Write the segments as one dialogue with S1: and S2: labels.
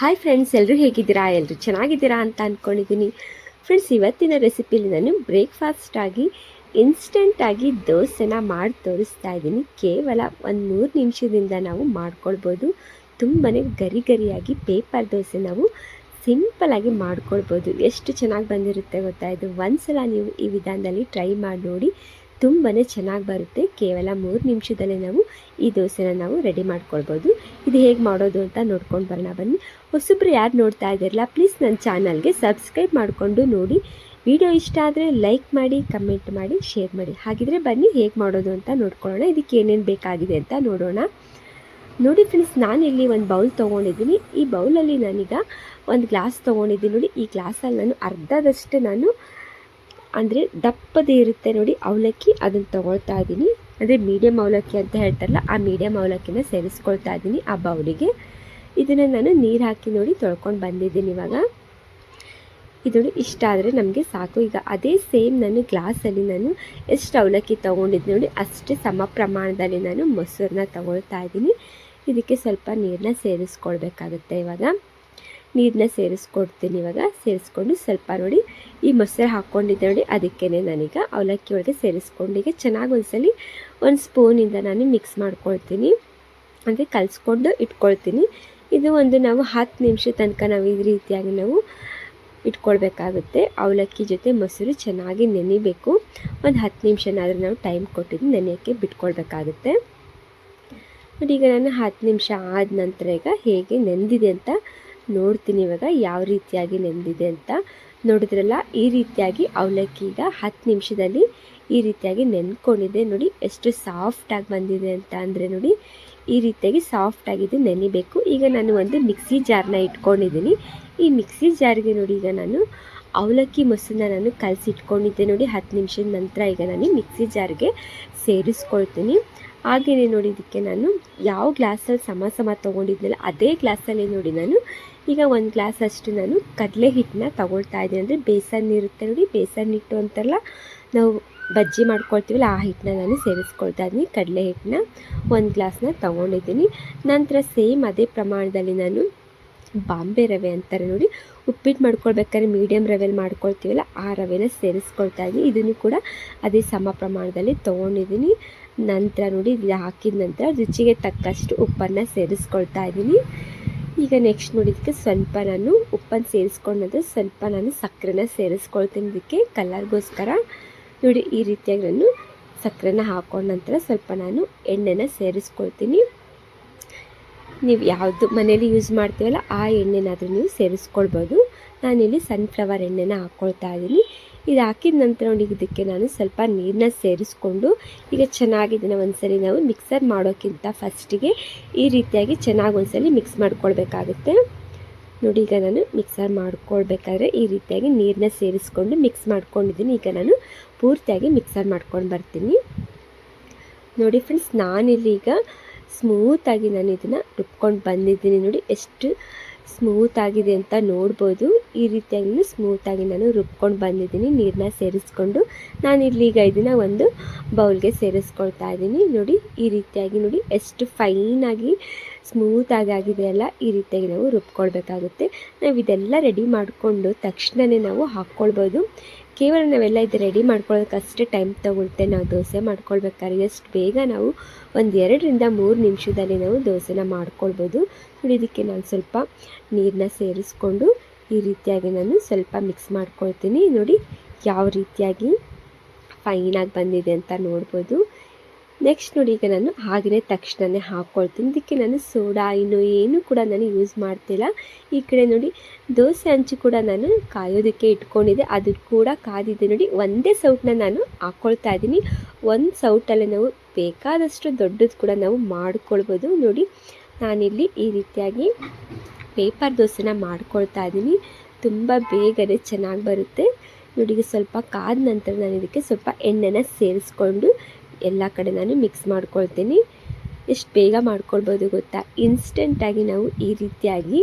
S1: Hi friends, ಎಲ್ಲರೂ ಹೇಗಿದ್ದೀರಾ? ಎಲ್ಲರೂ ಚೆನ್ನಾಗಿದ್ದೀರಾ ಅಂತ ಅಂದ್ಕೊಂಡಿದ್ದೀನಿ. ಫ್ರೆಂಡ್ಸ್, ಇವತ್ತಿನ ರೆಸಿಪಿಲಿ ನಾನು ಬ್ರೇಕ್ಫಾಸ್ಟಾಗಿ ಇನ್ಸ್ಟೆಂಟಾಗಿ ದೋಸೆನ ಮಾಡಿ ತೋರಿಸ್ತಾ ಇದ್ದೀನಿ. ಕೇವಲ ಒಂದು 3 ನಿಮಿಷದಿಂದ ನಾವು ಮಾಡ್ಕೊಳ್ಬೋದು. ತುಂಬಾ ಗರಿ ಗರಿಯಾಗಿ ಪೇಪರ್ ದೋಸೆ ನಾವು ಸಿಂಪಲಾಗಿ ಮಾಡ್ಕೊಳ್ಬೋದು. ಎಷ್ಟು ಚೆನ್ನಾಗಿ ಬಂದಿರುತ್ತೆ ಗೊತ್ತಾ? ಇದು ಒಂದ್ಸಲ ನೀವು ಈ ವಿಧಾನದಲ್ಲಿ ಟ್ರೈ ಮಾಡಿ ನೋಡಿ, ತುಂಬಾ ಚೆನ್ನಾಗಿ ಬರುತ್ತೆ. ಕೇವಲ 3 ನಿಮಿಷದಲ್ಲೇ ನಾವು ಈ ದೋಸೆನ ನಾವು ರೆಡಿ ಮಾಡ್ಕೊಳ್ಬೋದು. ಇದು ಹೇಗೆ ಮಾಡೋದು ಅಂತ ನೋಡ್ಕೊಂಡು ಬರೋಣ ಬನ್ನಿ. ಹೊಸಬ್ರು ಯಾರು ನೋಡ್ತಾ ಇದ್ದೀರಲ್ಲ, ಪ್ಲೀಸ್ ನನ್ನ ಚಾನಲ್ಗೆ ಸಬ್ಸ್ಕ್ರೈಬ್ ಮಾಡಿಕೊಂಡು ನೋಡಿ. ವಿಡಿಯೋ ಇಷ್ಟ ಆದರೆ ಲೈಕ್ ಮಾಡಿ, ಕಮೆಂಟ್ ಮಾಡಿ, ಶೇರ್ ಮಾಡಿ. ಹಾಗಿದ್ರೆ ಬನ್ನಿ ಹೇಗೆ ಮಾಡೋದು ಅಂತ ನೋಡ್ಕೊಳ್ಳೋಣ. ಇದಕ್ಕೆ ಏನೇನು ಬೇಕಾಗಿದೆ ಅಂತ ನೋಡೋಣ. ನೋಡಿ ಫ್ರೆಂಡ್ಸ್, ನಾನಿಲ್ಲಿ ಒಂದು ಬೌಲ್ ತೊಗೊಂಡಿದ್ದೀನಿ. ಈ ಬೌಲಲ್ಲಿ ನಾನೀಗ ಒಂದು ಗ್ಲಾಸ್ ತೊಗೊಂಡಿದ್ದೀನಿ. ನೋಡಿ, ಈ ಗ್ಲಾಸಲ್ಲಿ ನಾನು ಅರ್ಧದಷ್ಟು ನಾನು ಅಂದರೆ ದಪ್ಪದೇ ಇರುತ್ತೆ ನೋಡಿ ಅವಲಕ್ಕಿ, ಅದನ್ನು ತೊಗೊಳ್ತಾ ಇದ್ದೀನಿ. ಅಂದರೆ ಮೀಡಿಯಮ್ ಅವಲಕ್ಕಿ ಅಂತ ಹೇಳ್ತಾರಲ್ಲ, ಆ ಮೀಡಿಯಮ್ ಅವಲಕ್ಕಿನ ಸೇರಿಸ್ಕೊಳ್ತಾ ಇದ್ದೀನಿ ಆ ಬೌಲಿಗೆ. ಇದನ್ನು ನಾನು ನೀರು ಹಾಕಿ ನೋಡಿ ತೊಳ್ಕೊಂಡು ಬಂದಿದ್ದೀನಿ. ಇವಾಗ ಇದು ಇಷ್ಟ ಆದರೆ ನಮಗೆ ಸಾಕು. ಈಗ ಅದೇ ಸೇಮ್ ನಾನು ಗ್ಲಾಸಲ್ಲಿ ನಾನು ಎಷ್ಟು ಅವಲಕ್ಕಿ ತೊಗೊಂಡಿದ್ದೀನಿ ನೋಡಿ, ಅಷ್ಟೇ ಸಮ ಪ್ರಮಾಣದಲ್ಲಿ ನಾನು ಮೊಸರನ್ನ ತೊಗೊಳ್ತಾ ಇದ್ದೀನಿ. ಇದಕ್ಕೆ ಸ್ವಲ್ಪ ನೀರನ್ನ ಸೇರಿಸ್ಕೊಳ್ಬೇಕಾಗುತ್ತೆ. ಇವಾಗ ನೀರನ್ನ ಸೇರಿಸ್ಕೊಡ್ತೀನಿ. ಇವಾಗ ಸೇರಿಸ್ಕೊಂಡು ಸ್ವಲ್ಪ ನೋಡಿ ಈ ಮೊಸರು ಹಾಕ್ಕೊಂಡಿದ್ದೆ ನೋಡಿ, ಅದಕ್ಕೇ ನಾನೀಗ ಅವಲಕ್ಕಿ ಒಳಗೆ ಸೇರಿಸ್ಕೊಂಡು ಈಗ ಚೆನ್ನಾಗಿ ಒಂದ್ಸಲಿ ಒಂದು ಸ್ಪೂನಿಂದ ನಾನು ಮಿಕ್ಸ್ ಮಾಡ್ಕೊಳ್ತೀನಿ, ಅಂದರೆ ಕಲಿಸ್ಕೊಂಡು ಇಟ್ಕೊಳ್ತೀನಿ. ಇದು ಒಂದು ನಾವು 10 ನಿಮಿಷ ತನಕ ನಾವು ಈ ರೀತಿಯಾಗಿ ನಾವು ಇಟ್ಕೊಳ್ಬೇಕಾಗುತ್ತೆ. ಅವಲಕ್ಕಿ ಜೊತೆ ಮೊಸರು ಚೆನ್ನಾಗಿ ನೆನಿಬೇಕು. ಒಂದು 10 ನಿಮಿಷನಾದರೂ ನಾವು ಟೈಮ್ ಕೊಟ್ಟಿದ್ದು ನೆನೆಯೋಕ್ಕೆ ಬಿಟ್ಕೊಳ್ಬೇಕಾಗುತ್ತೆ. ನೋಡಿ, ಈಗ ನಾನು 10 ನಿಮಿಷ ಆದ ನಂತರ ಈಗ ಹೇಗೆ ನೆಂದಿದೆ ಅಂತ ನೋಡ್ತೀನಿ. ಇವಾಗ ಯಾವ ರೀತಿಯಾಗಿ ನೆಂದಿದೆ ಅಂತ ನೋಡಿದ್ರಲ್ಲ, ಈ ರೀತಿಯಾಗಿ ಅವಲಕ್ಕಿ ಈಗ 10 ನಿಮಿಷದಲ್ಲಿ ಈ ರೀತಿಯಾಗಿ ನೆನ್ಕೊಂಡಿದೆ. ನೋಡಿ ಎಷ್ಟು ಸಾಫ್ಟಾಗಿ ಬಂದಿದೆ ಅಂತ. ಅಂದರೆ ನೋಡಿ ಈ ರೀತಿಯಾಗಿ ಸಾಫ್ಟಾಗಿದೆ, ನೆನಿಬೇಕು. ಈಗ ನಾನು ಒಂದು ಮಿಕ್ಸಿ ಜಾರ್ನ ಇಟ್ಕೊಂಡಿದ್ದೀನಿ. ಈ ಮಿಕ್ಸಿ ಜಾರ್ಗೆ ನೋಡಿ ಈಗ ನಾನು ಅವಲಕ್ಕಿ ಮೊಸರನ್ನ ನಾನು ಕಲಸಿಟ್ಕೊಂಡಿದ್ದೆ ನೋಡಿ 10 ನಿಮಿಷದ ನಂತರ. ಈಗ ನಾನು ಮಿಕ್ಸಿ ಜಾರ್ಗೆ ಸೇರಿಸ್ಕೊಳ್ತೀನಿ. ಹಾಗೆಯೇ ನೋಡಿ ಇದಕ್ಕೆ ನಾನು ಯಾವ ಗ್ಲಾಸಲ್ಲಿ ಸಮ ತೊಗೊಂಡಿದ್ನಲ್ಲ ಅದೇ ಗ್ಲಾಸಲ್ಲಿ ನೋಡಿ ನಾನು ಈಗ 1 ಗ್ಲಾಸ್ ಅಷ್ಟು ನಾನು ಕಡಲೆ ಹಿಟ್ಟನ್ನ ತೊಗೊಳ್ತಾ ಇದ್ದೀನಿ. ಅಂದರೆ ಬೇಸನ್ ಇರುತ್ತೆ ನೋಡಿ, ಬೇಸನ್ ಹಿಟ್ಟು ಅಂತಾರಲ್ಲ, ನಾವು ಬಜ್ಜಿ ಮಾಡ್ಕೊಳ್ತೀವಲ್ಲ ಆ ಹಿಟ್ಟನ್ನ ನಾನು ಸೇರಿಸ್ಕೊಳ್ತಾ ಇದ್ದೀನಿ. ಕಡಲೆ ಹಿಟ್ಟನ್ನ 1 ಗ್ಲಾಸ್ನ ತೊಗೊಂಡಿದ್ದೀನಿ. ನಂತರ ಸೇಮ್ ಅದೇ ಪ್ರಮಾಣದಲ್ಲಿ ನಾನು ಬಾಂಬೆ ರವೆ ಅಂತಾರೆ ನೋಡಿ, ಉಪ್ಪಿಟ್ಟು ಮಾಡ್ಕೊಳ್ಬೇಕಾದ್ರೆ ಮೀಡಿಯಮ್ ರವೆಯಲ್ಲಿ ಮಾಡ್ಕೊಳ್ತೀವಲ್ಲ ಆ ರವೆನ ಸೇರಿಸ್ಕೊಳ್ತಾ ಇದ್ದೀನಿ. ಇದನ್ನು ಕೂಡ ಅದೇ ಸಮ ಪ್ರಮಾಣದಲ್ಲಿ ತೊಗೊಂಡಿದ್ದೀನಿ. ನಂತರ ನೋಡಿ ಇದು ಹಾಕಿದ ನಂತರ ರುಚಿಗೆ ತಕ್ಕಷ್ಟು ಉಪ್ಪನ್ನು ಸೇರಿಸ್ಕೊಳ್ತಾ ಇದ್ದೀನಿ. ಈಗ ನೆಕ್ಸ್ಟ್ ನೋಡಿ ಇದಕ್ಕೆ ಸ್ವಲ್ಪ ನಾನು ಉಪ್ಪನ್ನು ಸೇರಿಸ್ಕೊಂಡ ನಂತರ ಸ್ವಲ್ಪ ನಾನು ಸಕ್ಕರೆನ ಸೇರಿಸ್ಕೊಳ್ತೀನಿ. ಇದಕ್ಕೆ ಕಲರ್ಗೋಸ್ಕರ ನೋಡಿ ಈ ರೀತಿಯಾಗಿ ನಾನು ಸಕ್ಕರೆನ ಹಾಕೊಂಡ ನಂತರ ಸ್ವಲ್ಪ ನಾನು ಎಣ್ಣೆನ ಸೇರಿಸ್ಕೊಳ್ತೀನಿ. ನೀವು ಯಾವುದು ಮನೇಲಿ ಯೂಸ್ ಮಾಡ್ತೀವಲ್ಲ ಆ ಎಣ್ಣೆನಾದರೂ ನೀವು ಸೇರಿಸ್ಕೊಳ್ಬೋದು. ನಾನಿಲ್ಲಿ ಸನ್ಫ್ಲವರ್ ಎಣ್ಣೆನ ಹಾಕ್ಕೊಳ್ತಾ ಇದ್ದೀನಿ. ಇದು ಹಾಕಿದ ನಂತರ ನೋಡಿ ಇದಕ್ಕೆ ನಾನು ಸ್ವಲ್ಪ ನೀರನ್ನ ಸೇರಿಸ್ಕೊಂಡು ಈಗ ಚೆನ್ನಾಗಿ ಇದನ್ನು ಒಂದ್ಸಲಿ ನಾವು ಮಿಕ್ಸರ್ ಮಾಡೋಕ್ಕಿಂತ ಫಸ್ಟಿಗೆ ಈ ರೀತಿಯಾಗಿ ಚೆನ್ನಾಗಿ ಒಂದ್ಸಲಿ ಮಿಕ್ಸ್ ಮಾಡ್ಕೊಳ್ಬೇಕಾಗುತ್ತೆ. ನೋಡಿ ಈಗ ನಾನು ಮಿಕ್ಸರ್ ಮಾಡ್ಕೊಳ್ಬೇಕಾದ್ರೆ ಈ ರೀತಿಯಾಗಿ ನೀರನ್ನ ಸೇರಿಸ್ಕೊಂಡು ಮಿಕ್ಸ್ ಮಾಡ್ಕೊಂಡಿದ್ದೀನಿ. ಈಗ ನಾನು ಪೂರ್ತಿಯಾಗಿ ಮಿಕ್ಸರ್ ಮಾಡ್ಕೊಂಡು ಬರ್ತೀನಿ. ನೋಡಿ ಫ್ರೆಂಡ್ಸ್, ನಾನಿಲ್ಲಿ ಈಗ ಸ್ಮೂತಾಗಿ ನಾನು ಇದನ್ನು ರುಬ್ಕೊಂಡು ಬಂದಿದ್ದೀನಿ. ನೋಡಿ ಎಷ್ಟು ಸ್ಮೂತಾಗಿದೆ ಅಂತ ನೋಡ್ಬೋದು. ಈ ರೀತಿಯಾಗಿ ಸ್ಮೂತಾಗಿ ನಾನು ರುಬ್ಕೊಂಡು ಬಂದಿದ್ದೀನಿ ನೀರನ್ನ ಸೇರಿಸ್ಕೊಂಡು. ನಾನಿಲ್ಲಿ ಈಗ ಇದನ್ನು ಒಂದು ಬೌಲ್ಗೆ ಸೇರಿಸ್ಕೊಳ್ತಾ ಇದ್ದೀನಿ. ನೋಡಿ ಈ ರೀತಿಯಾಗಿ ನೋಡಿ ಎಷ್ಟು ಫೈನಾಗಿ ಸ್ಮೂತಾಗಿ ಆಗಿದೆಯಲ್ಲ, ಈ ರೀತಿಯಾಗಿ ನಾವು ರುಬ್ಕೊಳ್ಬೇಕಾಗುತ್ತೆ. ನಾವು ಇದೆಲ್ಲ ರೆಡಿ ಮಾಡಿಕೊಂಡು ತಕ್ಷಣವೇ ನಾವು ಹಾಕ್ಕೊಳ್ಬೋದು. ಕೇವಲ ನಾವೆಲ್ಲ ಇದು ರೆಡಿ ಮಾಡ್ಕೊಳ್ಳೋದಕ್ಕೆ ಅಷ್ಟೇ ಟೈಮ್ ತೊಗೊಳುತ್ತೆ. ನಾವು ದೋಸೆ ಮಾಡ್ಕೊಳ್ಬೇಕಾದ್ರೆ ಎಷ್ಟು ಬೇಗ ನಾವು ಒಂದು 2 ರಿಂದ 3 ನಿಮಿಷದಲ್ಲಿ ನಾವು ದೋಸೆನ ಮಾಡ್ಕೊಳ್ಬೋದು. ನೋಡಿ ಇದಕ್ಕೆ ನಾನು ಸ್ವಲ್ಪ ನೀರನ್ನ ಸೇರಿಸ್ಕೊಂಡು ಈ ರೀತಿಯಾಗಿ ನಾನು ಸ್ವಲ್ಪ ಮಿಕ್ಸ್ ಮಾಡ್ಕೊಳ್ತೀನಿ. ನೋಡಿ ಯಾವ ರೀತಿಯಾಗಿ ಫೈನಾಗಿ ಬಂದಿದೆ ಅಂತ ನೋಡ್ಬೋದು. ನೆಕ್ಸ್ಟ್ ನೋಡಿ ಈಗ ನಾನು ಹಾಗೆಯೇ ತಕ್ಷಣವೇ ಹಾಕ್ಕೊಳ್ತೀನಿ. ಇದಕ್ಕೆ ನಾನು ಸೋಡಾ ಇನ್ನೂ ಏನೂ ಕೂಡ ನಾನು ಯೂಸ್ ಮಾಡ್ತಿಲ್ಲ. ಈ ಕಡೆ ನೋಡಿ ದೋಸೆ ಹಂಚು ಕೂಡ ನಾನು ಕಾಯೋದಕ್ಕೆ ಇಟ್ಕೊಂಡಿದ್ದೆ, ಅದು ಕೂಡ ಕಾದಿದೆ. ನೋಡಿ ಒಂದೇ ಸೌಟನ್ನ ನಾನು ಹಾಕ್ಕೊಳ್ತಾ ಇದ್ದೀನಿ. ಒಂದು ಸೌಟಲ್ಲೇ ನಾವು ಬೇಕಾದಷ್ಟು ದೊಡ್ಡದು ಕೂಡ ನಾವು ಮಾಡ್ಕೊಳ್ಬೋದು. ನೋಡಿ ನಾನಿಲ್ಲಿ ಈ ರೀತಿಯಾಗಿ ಪೇಪರ್ ದೋಸೆನ ಮಾಡ್ಕೊಳ್ತಾ ಇದ್ದೀನಿ. ತುಂಬ ಬೇಗನೆ ಚೆನ್ನಾಗಿ ಬರುತ್ತೆ. ನೋಡಿ ಈಗ ಸ್ವಲ್ಪ ಕಾದ ನಂತರ ನಾನು ಇದಕ್ಕೆ ಸ್ವಲ್ಪ ಎಣ್ಣೆನ ಸೇರಿಸ್ಕೊಂಡು ಎಲ್ಲ ಕಡೆ ನಾನು ಮಿಕ್ಸ್ ಮಾಡ್ಕೊಳ್ತೀನಿ. ಎಷ್ಟು ಬೇಗ ಮಾಡ್ಕೊಳ್ಬೋದು ಗೊತ್ತಾ? ಇನ್ಸ್ಟೆಂಟಾಗಿ ನಾವು ಈ ರೀತಿಯಾಗಿ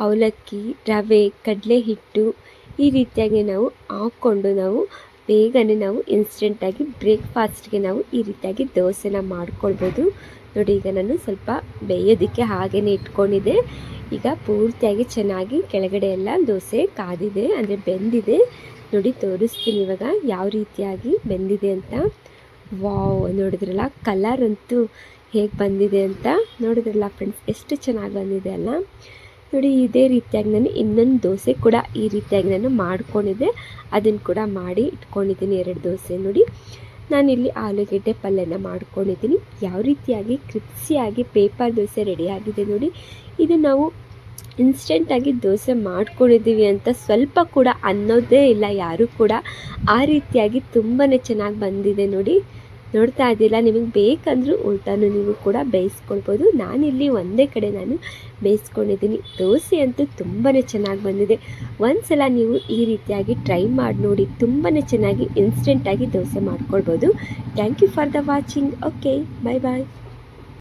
S1: ಅವಲಕ್ಕಿ, ರವೆ, ಕಡಲೆ ಹಿಟ್ಟು ಈ ರೀತಿಯಾಗಿ ನಾವು ಹಾಕ್ಕೊಂಡು ನಾವು ಬೇಗನೆ ನಾವು ಇನ್ಸ್ಟೆಂಟಾಗಿ ಬ್ರೇಕ್ಫಾಸ್ಟ್ಗೆ ನಾವು ಈ ರೀತಿಯಾಗಿ ದೋಸೆನ ಮಾಡ್ಕೊಳ್ಬೋದು. ನೋಡಿ ಈಗ ನಾನು ಸ್ವಲ್ಪ ಬೇಯೋದಕ್ಕೆ ಹಾಗೇ ಇಟ್ಕೊಂಡಿದ್ದೆ. ಈಗ ಪೂರ್ತಿಯಾಗಿ ಚೆನ್ನಾಗಿ ಕೆಳಗಡೆ ಎಲ್ಲ ದೋಸೆ ಕಾದಿದೆ, ಅಂದರೆ ಬೆಂದಿದೆ. ನೋಡಿ ತೋರಿಸ್ತೀನಿ ಇವಾಗ ಯಾವ ರೀತಿಯಾಗಿ ಬೆಂದಿದೆ ಅಂತ. ವಾವ್, ನೋಡಿದ್ರಲ್ಲ ಕಲರ್ ಅಂತೂ ಹೇಗೆ ಬಂದಿದೆ ಅಂತ ನೋಡಿದ್ರಲ್ಲ ಫ್ರೆಂಡ್ಸ್, ಎಷ್ಟು ಚೆನ್ನಾಗಿ ಬಂದಿದೆ ಅಲ್ಲ. ನೋಡಿ ಇದೇ ರೀತಿಯಾಗಿ ನಾನು ಇನ್ನೊಂದು ದೋಸೆ ಕೂಡ ಈ ರೀತಿಯಾಗಿ ನಾನು ಮಾಡ್ಕೊಂಡಿದ್ದೆ, ಅದನ್ನು ಕೂಡ ಮಾಡಿ ಇಟ್ಕೊಂಡಿದ್ದೀನಿ 2 ದೋಸೆ. ನೋಡಿ ನಾನಿಲ್ಲಿ ಆಲೂಗೆಡ್ಡೆ ಪಲ್ಯನ ಮಾಡ್ಕೊಂಡಿದ್ದೀನಿ. ಯಾವ ರೀತಿಯಾಗಿ ಕ್ರಿಪ್ಸಿಯಾಗಿ ಪೇಪರ್ ದೋಸೆ ರೆಡಿಯಾಗಿದೆ ನೋಡಿ. ಇದು ನಾವು ಇನ್ಸ್ಟೆಂಟಾಗಿ ದೋಸೆ ಮಾಡ್ಕೊಂಡಿದ್ದೀವಿ ಅಂತ ಸ್ವಲ್ಪ ಕೂಡ ಅನ್ನೋದೇ ಇಲ್ಲ ಯಾರೂ ಕೂಡ. ಆ ರೀತಿಯಾಗಿ ತುಂಬಾ ಚೆನ್ನಾಗಿ ಬಂದಿದೆ ನೋಡಿ. ನೋಡ್ತಾ ಇದ್ದಿಲ್ಲ, ನಿಮಗೆ ಬೇಕಂದ್ರೂ ಉಲ್ಟಾನು ನೀವು ಕೂಡ ಬೇಯಿಸ್ಕೊಳ್ಬೋದು. ನಾನಿಲ್ಲಿ ಒಂದೇ ಕಡೆ ನಾನು ಬೇಯಿಸ್ಕೊಂಡಿದ್ದೀನಿ. ದೋಸೆ ಅಂತೂ ತುಂಬಾ ಚೆನ್ನಾಗಿ ಬಂದಿದೆ. ಒಂದು ಸಲ ನೀವು ಈ ರೀತಿಯಾಗಿ ಟ್ರೈ ಮಾಡಿ ನೋಡಿ, ತುಂಬಾ ಚೆನ್ನಾಗಿ ಇನ್ಸ್ಟೆಂಟಾಗಿ ದೋಸೆ ಮಾಡ್ಕೊಳ್ಬೋದು. Thank you for the watching. Okay, bye bye.